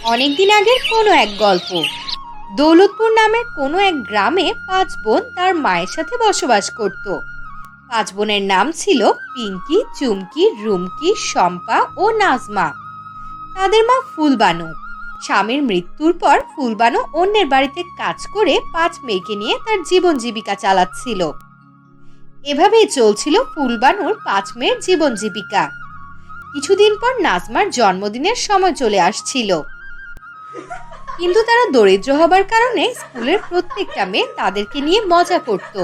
অনেকদিন আগের কোনো এক গল্প। দৌলতপুর নামের কোনো এক গ্রামে 5 বোন তার মায়ের সাথে বসবাস করত। 5 বোনের নাম ছিল পিঙ্কি, চুমকি, রুমকি, শম্পা ও নাজমা। তাদের মা ফুলবানু। স্বামীর মৃত্যুর পর ফুলবানু অন্যের বাড়িতে কাজ করে 5 মেয়েকে নিয়ে তার জীবন জীবিকা চালাচ্ছিল। এভাবেই চলছিল ফুলবানুর 5 মেয়ের জীবন জীবিকা। কিছুদিন পর নাজমার জন্মদিনের সময় চলে আসছিল, কিন্তু তারা দরিদ্র হবার কারণে স্কুলের প্রত্যেকটা মেয়ে তাদেরকে নিয়ে মজা করত।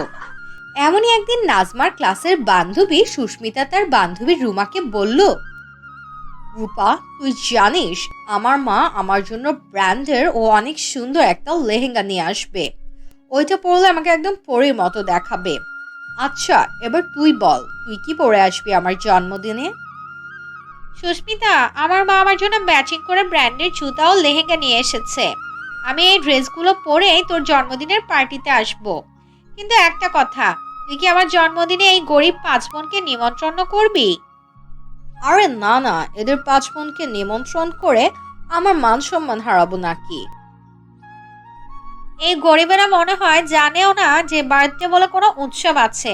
এমনই একদিন নাজমার ক্লাসের বান্ধবী সুস্মিতা তার বান্ধবী রুমাকে বলল, রূপা, তুই জানিস আমার মা আমার জন্য ব্র্যান্ডের ও অনেক সুন্দর একটা লেহেঙ্গা নিয়ে আসবে। ওইটা পরলে আমাকে একদম পরীর মতো দেখাবে। আচ্ছা, এবার তুই বল, তুই কি পরে আসবি আমার জন্মদিনে? সুস্মিতা, আমার মা আমার জন্য ম্যাচিং করে ব্র্যান্ডের জুতা ও লেহেঙ্গা নিয়ে এসেছে। আমি এই ড্রেসগুলো পরেই তোর জন্মদিনের পার্টিতে আসব। কিন্তু একটা কথা, তুই কি আমার জন্মদিনে এই গরিব 5 বোনকে নিমন্ত্রণ করবি? আরে না না, এদের 5 বোনকে নিমন্ত্রণ করে আমার মান সম্মান হারাবো নাকি? এই গরিবেরা মনে হয় জানেও না যে বার্থডে বলে কোনো উৎসব আছে।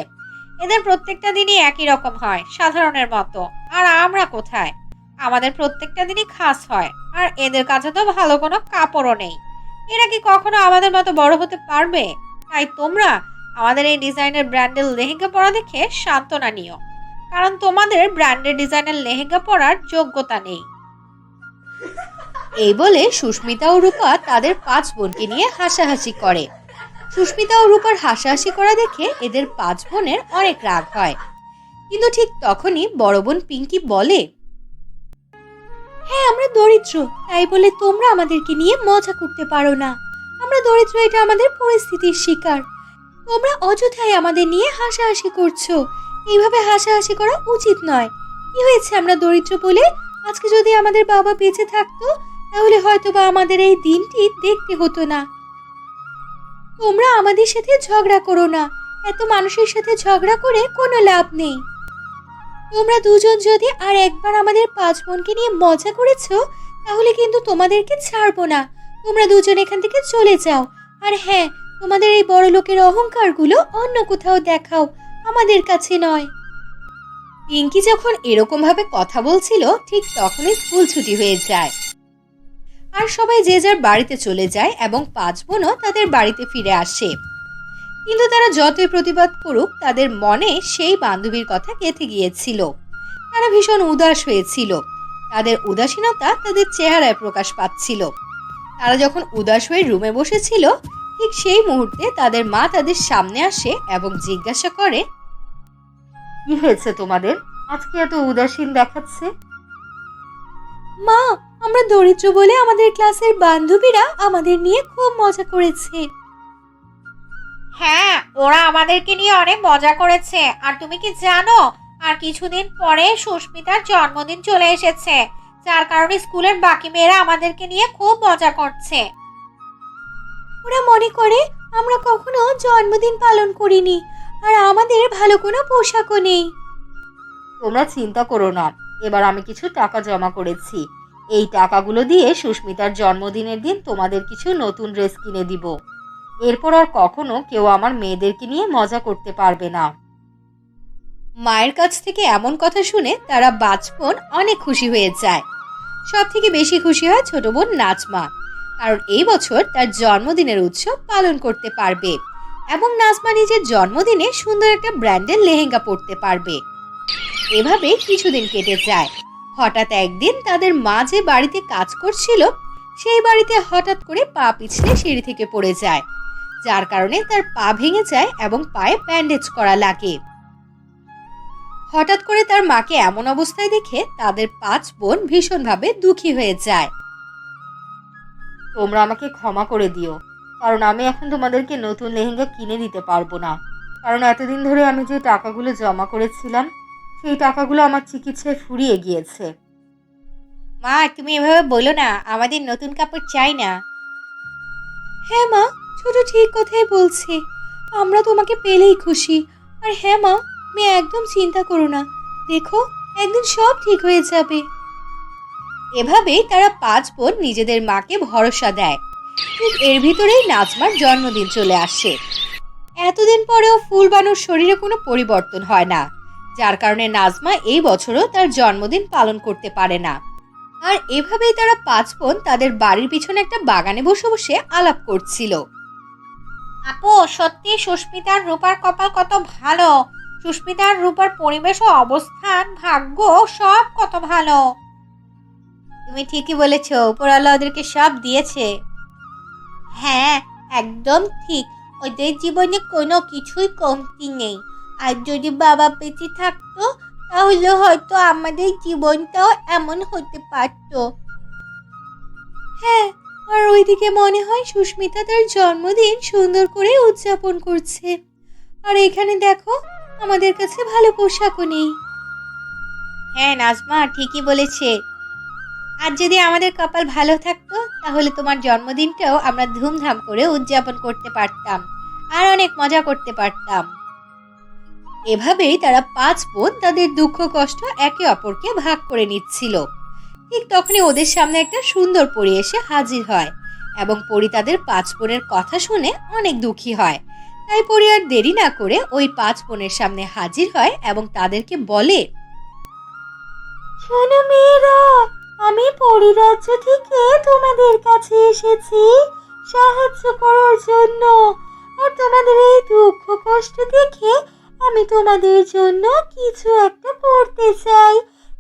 এদের প্রত্যেকটা দিনই একই রকম হয়, সাধারণের মতো। আর আমরা কোথায়? আমাদের প্রত্যেকটা দিনই খাস হয়। আর এদের কাছে তো ভালো কোনো কাপড়ও নেই। এরা কি কখনো আমাদের মতো বড় হতে পারবে? তাই তোমরা আমাদের এই ডিজাইনের ব্র্যান্ডের লেহেঙ্গা পরা দেখে সান্ত্বনা নিও, কারণ তোমাদের ব্র্যান্ডের ডিজাইনের লেহেঙ্গা পরার যোগ্যতা নেই। এই বলে সুস্মিতা ও রূপা তাদের 5 বোনকে নিয়ে হাসাহাসি করে। সুস্মিতা ও রূপার হাসাহাসি করা দেখে এদের 5 বোনের অনেক রাগ হয়। কিন্তু ঠিক তখনই বড় বোন পিঙ্কি বলে, হ্যাঁ, আমরা দরিদ্র, তাই বলে তোমরা আমাদেরকে নিয়ে মজা করতে পারো না। আমরা দরিদ্র, এটা আমাদের পরিস্থিতির শিকার। তোমরা অযথাই আমাদের নিয়ে হাসাহাসি করছো। এইভাবে হাসাহাসি করা উচিত নয়। কি হয়েছে আমরা দরিদ্র বলে? আজকে যদি আমাদের বাবা বেঁচে থাকতো, তাহলে হয়তোবা আমাদের এই দিনটি দেখতে হতো না। তোমরা আমাদের সাথে ঝগড়া করো না। এত মানুষের সাথে ঝগড়া করে কোনো লাভ নেই। তোমরা দুজন যদি আর একবার আমাদের 5 বোনকে নিয়ে মজা করেছো, তাহলে কিন্তু তোমাদেরকে ছাড়বো না। তোমরা দুজন এখান থেকে চলে যাও। আর হ্যাঁ, তোমাদের এই বড় লোকের অহংকারগুলো অন্য কোথাও দেখাও, আমাদের কাছে নয়। পিঙ্কি যখন এরকম ভাবে কথা বলছিল, ঠিক তখনই স্কুল ছুটি হয়ে যায় আর সবাই যে যার বাড়িতে চলে যায় এবং 5 বোনও তাদের বাড়িতে ফিরে আসে। কিন্তু তারা যতই প্রতিবাদ করুক, তাদের মনে সেই বান্ধবীর কথা গেঁথে গিয়েছিল। তারা ভীষণ উদাস হয়েছিল। তাদের উদাসীনতা তাদের চেহারায় প্রকাশ পাচ্ছিল। তারা যখন উদাস হয়ে রুমে বসেছিল, ঠিক সেই মুহূর্তে তাদের মা তাদের সামনে আসে এবং জিজ্ঞাসা করে, কি হয়েছে তোমাদের? আজকে এত উদাসীন দেখাচ্ছে? মা, আমরা দরিদ্র বলে আমাদের ক্লাসের বান্ধবীরা আমাদের নিয়ে খুব মজা করেছে। হ্যাঁ, ওরা আমাদেরকে নিয়ে অনেক মজা করেছে। আর তুমি কি জানো, আর কিছুদিন পরে সুস্মিতার জন্মদিন চলে এসেছে, যার কারণে স্কুলের বাকি মেয়েরা আমাদেরকে নিয়ে খুব মজা করছে। ওরা মনে করে আমরা কখনো জন্মদিন পালন করিনি, আর আমাদের ভালো কোনো পোশাকও নেই। তোমরা চিন্তা করো না, এবার আমি কিছু টাকা জমা করেছি। এই টাকাগুলো দিয়ে সুস্মিতার জন্মদিনের দিন তোমাদের কিছু নতুন ড্রেস কিনে দিব। এরপর আর কখনো কেউ আমার মেয়েদেরকে নিয়ে মজা করতে পারবে না। মায়ের কাছ থেকে এমন কথা শুনে তারা 5 বোন অনেক খুশি হয়ে যায়। সব থেকে বেশি খুশি হয় ছোট বোন নাজমা, কারণ এই বছর তার জন্মদিনের উৎসব পালন করতে পারবে এবং নাজমা নিজের জন্মদিনে সুন্দর একটা ব্র্যান্ডের লেহেঙ্গা পরতে পারবে। এভাবে কিছুদিন কেটে যায়। হঠাৎ একদিন তাদের মা যে বাড়িতে কাজ করছিল, সেই বাড়িতে হঠাৎ করে পা পিছলে সিঁড়ি থেকে পড়ে যায়, যার কারণে তার পা ভেঙে যায় এবং পায়ে ব্যান্ডেজ করা লাগে। হঠাৎ করে তার মাকে এমন অবস্থায় দেখে তাদের 5 বোন ভীষণভাবে দুঃখী হয়ে যায়। তোমরা আমাকে ক্ষমা করে দিও, কারণ আমি এখন তোমাদেরকে নতুন লেহেঙ্গা কিনে দিতে পারবো না। কারণ এতদিন ধরে আমি যে টাকাগুলো জমা করেছিলাম, সেই টাকাগুলো আমার চিকিৎসায় ফুরিয়ে গিয়েছে। মা, তুমি এভাবে বলো না, আমাদের নতুন কাপড় চাই না। হ্যাঁ মা, ছোট ঠিক কথাই বলছে। আমরা তোমাকে পেলেই খুশি। আর হ্যাঁ মা, তুমি একদম চিন্তা করো না। দেখো, একদিন সব ঠিক হয়ে যাবে। এভাবেই তারা পাঁচ বোন নিজেদের মাকে ভরসা দেয়। ঠিক এর ভিতরেই নাজমার জন্মদিন চলে আসে। এতদিন পরেও ফুলবানুর শরীরে কোনো পরিবর্তন হয় না, যার কারণে নাজমা এই বছরও তার জন্মদিন পালন করতে পারে না। আর এভাবেই তারা পাঁচ বোন তাদের বাড়ির পিছনে একটা বাগানে বসে বসে আলাপ করছিল। আপু, সত্যি সুস্মিতার রূপার কপাল কত ভালো। সুস্মিতার রূপার পরিবেশ ও অবস্থান, ভাগ্য সব কত ভালো। তুমি ঠিকই বলেছ, উপরওয়ালা ওদেরকে সব দিয়েছে। হ্যাঁ, একদম ঠিক। ওদের জীবনে কোনো কিছুই কমতি নেই। আর যদি বাবা বেঁচে থাকতো, তাহলে হয়তো আমাদের জীবনটাও এমন হতে পারতো। হ্যাঁ, আর ওইদিকে মনে হয় সুস্মিতা তার জন্মদিন সুন্দর করে উদযাপন করছে। আর এখানে দেখো, আমাদের কাছে ভালো পোশাকও নেই। হ্যাঁ নাজমা ঠিকই বলেছে। আর যদি আমাদের কপাল ভালো থাকতো, তাহলে তোমার জন্মদিনটাও আমরা ধুমধাম করে উদযাপন করতে পারতাম, আর অনেক মজা করতে পারতাম। এভাবেই তারা পাঁচ বোন তাদের দুঃখ কষ্ট একে অপরকে ভাগ করে নিচ্ছিল। ঠিক তখনই ওদের সামনে একটা সুন্দর পরী এসে হাজির হয়, এবং পরী তাদের পাঁচ বোনের কথা শুনে অনেক দুঃখী হয়। তাই পরী আর দেরি না করে ওই পাঁচ বোনের সামনে হাজির হয় এবং তাদেরকে বলে, শোনো মেয়েরা, আমি পরিরাজ্য থেকে তোমাদের কাছে এসেছি সাহায্য করার জন্য। আর তোমাদের এই দুঃখ কষ্ট দেখে আমি তোমাদের জন্য কিছু একটা করতে চাই,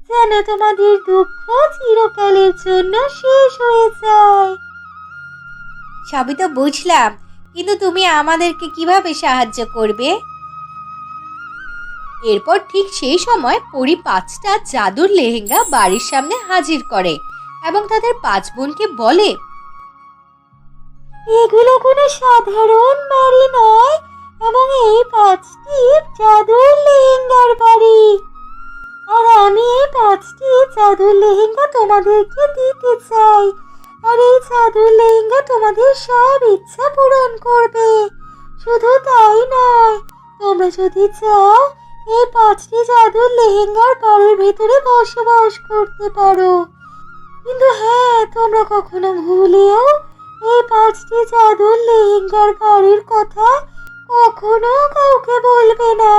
যেন তোমাদের দুঃখ চিরকালের জন্য শেষ হয়ে যায়। সবই তো বুঝলাম, কিন্তু তুমি আমাদেরকে কিভাবে সাহায্য করবে? এরপর ঠিক সেই সময় পরী পাঁচটা জাদুর লেহেঙ্গা বাড়ির সামনে হাজির করে এবং তাদের পাঁচ বোনকে বলে, এগুলো কোনো সাধারণ বাড়ি নয়, এবং এই পাঁচটি জাদুর লেহেঙ্গার বাড়ি। আর আমি এই পাঁচটি জাদুর লেহেঙ্গা তোমাদেরকে দিতে চাই। আর এই জাদুর লেহেঙ্গা তোমাদের সব ইচ্ছা পূরণ করবে। শুধু তাই নয়, তোমরা যদি চাও এই পাঁচটি জাদুর লেহেঙ্গার বাড়ির ভিতরে বসবাস করতে পারো। কিন্তু হ্যাঁ, তোমরা কখনো ভুলেও এই পাঁচটি জাদুর লেহেঙ্গার বাড়ির কথা কখনো কাউকে বলবে না।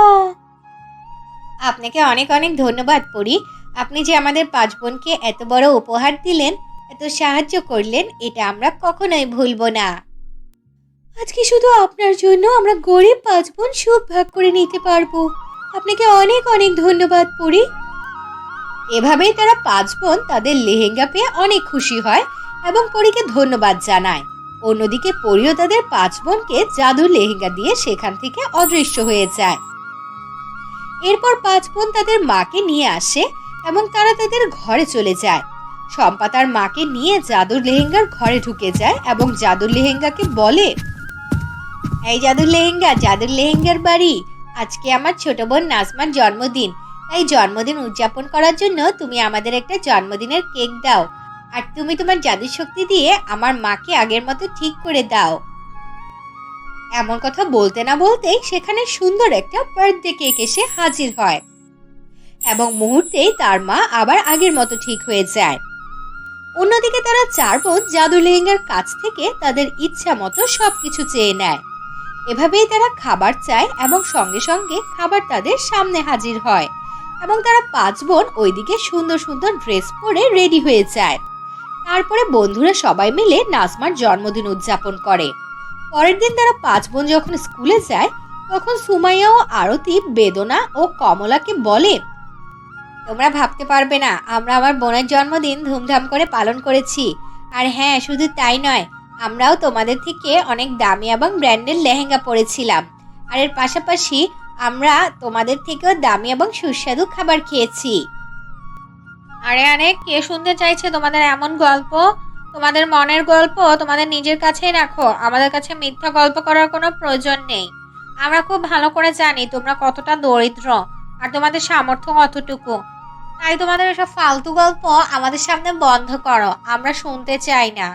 আপনাকে অনেক অনেক ধন্যবাদ পরী। আপনি যে আমাদের পাঁচ বোনকে এত বড় উপহার দিলেন, এত সাহায্য করলেন, এটা আমরা কখনোই ভুলবো না। আজকে শুধু আপনার জন্য আমরা গরিব পাঁচ বোন সুখ ভাগ করে নিতে পারবো। আপনাকে অনেক অনেক ধন্যবাদ পরী। এভাবেই তারা পাঁচ বোন তাদের লেহেঙ্গা পেয়ে অনেক খুশি হয় এবং পরীকে ধন্যবাদ জানায়। অন্যদিকে পরীও তাদের পাঁচ বোনকে জাদুর লেহেঙ্গা দিয়ে সেখান থেকে অদৃশ্য হয়ে যায়। এরপর পাঁচ বোন তাদের মাকে নিয়ে আসে এবং তারা তাদের ঘরে চলে যায়। শম্পা তার মাকে নিয়ে জাদুর লেহেঙ্গার ঘরে ঢুকে যায় এবং জাদুর লেহেঙ্গাকে বলে, এই জাদুর লেহেঙ্গা, জাদুর লেহেঙ্গার বাড়ি, আজকে আমার ছোট বোন নাজমার জন্মদিন। তাই জন্মদিন উদযাপন করার জন্য তুমি আমাদের একটা জন্মদিনের কেক দাও, আর তুমি তোমার জাদুর শক্তি দিয়ে আমার মাকে আগের মতো ঠিক করে দাও। এমন কথা বলতে না বলতেই সেখানে সুন্দর একটা বার্থডে কেক এসে হাজির হয় এবং মুহূর্তেই তার মা আবার আগের মতো ঠিক হয়ে যায়। অন্যদিকে তারা চার বোন জাদু লেহেঙ্গার কাছ থেকে তাদের ইচ্ছা মতো সবকিছু চেয়ে নেয়। এভাবেই তারা খাবার চায় এবং সঙ্গে সঙ্গে খাবার তাদের সামনে হাজির হয় এবং তারা পাঁচ বোন ওইদিকে সুন্দর সুন্দর ড্রেস পরে রেডি হয়ে যায়। তারপরে বন্ধুরা সবাই মিলে নাজমার জন্মদিন উদযাপন করে। পরের দিন তারা পাঁচ বোন যখন স্কুলে যায়, তখন সুমাইয়া ও আরতি বেদনা ও কমলাকে বলে, তোমরা ভাবতে পারবে না আমরা আমার বোনের জন্মদিন ধুমধাম করে পালন করেছি। আর হ্যাঁ, শুধু তাই নয়, আমরাও তোমাদের থেকে অনেক দামি এবং ব্র্যান্ডেড লেহেঙ্গা পরেছিলাম। আর এর পাশাপাশি আমরা তোমাদের থেকেও দামি এবং সুস্বাদু খাবার খেয়েছি। আরে আরে, কে শুনতে চাইছে তোমাদের এমন গল্প? তোমাদের মনের গল্প তোমাদের নিজের কাছেই রাখো। আমাদের কাছে মিথ্যা গল্প করার কোনো প্রয়োজন নেই। আমরা খুব ভালো করে জানি তোমরা কতটা দরিদ্র আর তোমাদের সামর্থ্য কতটুকু। তাই তোমাদের এসব ফালতু গল্প আমাদের সামনে বন্ধ করো, আমরা শুনতে চাই না।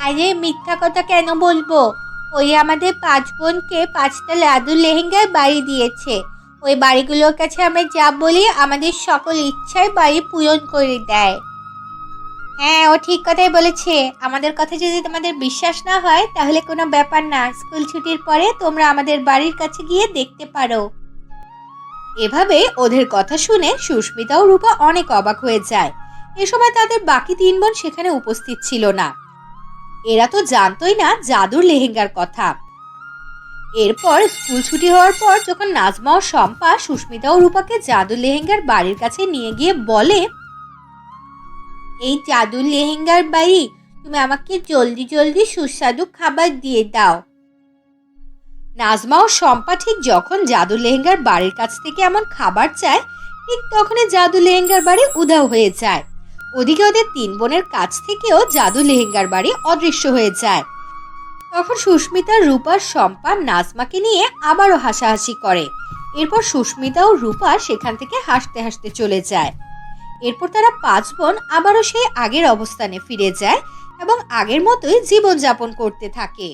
আরে মিথ্যা কথা কেন বলবো? ওই আমাদের পাঁচ বোনকে পাঁচটা জাদুর লেহেঙ্গায় বাড়ি দিয়েছে। ওই বাড়িগুলোর কাছে আমরা যা বলি আমাদের সকল ইচ্ছাই বাড়ি পূরণ করে দেয়। হ্যাঁ, ও ঠিক কথাই বলেছে। আমাদের কথা যদি তোমাদের বিশ্বাস না হয় তাহলে কোনো ব্যাপার না, স্কুল ছুটির পরে তোমরা আমাদের বাড়ির কাছে গিয়ে দেখতে পারো। এভাবে ওদের কথা শুনে সুস্মিতা ও রূপা অনেক অবাক হয়ে যায়। এ সময় তাদের বাকি 3 বোন সেখানে উপস্থিত ছিল না। এরা তো জানতোই না জাদুর লেহেঙ্গার কথা। এরপর স্কুল ছুটি হওয়ার পর যখন নাজমা ও শম্পা সুস্মিতা ও রূপাকে জাদুর লেহেঙ্গার বাড়ির কাছে নিয়ে গিয়ে বলে, এই জাদুর লেহেঙ্গার বাড়ি, তুমি আমাকে জলদি জলদি সুস্বাদু খাবার দিয়ে দাও। নাজমা ও শম্পা ঠিক যখন জাদুর লেহেঙ্গার বাড়ির কাছ থেকে এমন খাবার চায়, ঠিক তখনই জাদুর লেহেঙ্গার বাড়ি উধাও হয়ে যায়। ওদিকে ওদের 3 বোনের কাছ থেকেও জাদুর লেহেঙ্গার বাড়ি অদৃশ্য হয়ে যায়। তখন সুস্মিতা, রূপা, শম্পা নাজমাকে নিয়ে আবারও হাসাহাসি করে। এরপর সুস্মিতা ও রূপা সেখান থেকে হাসতে হাসতে চলে যায়। এরপর তারা 5 বোন আবারও সেই আগের অবস্থানে ফিরে যায় এবং আগের মতোই জীবনযাপন করতে থাকে।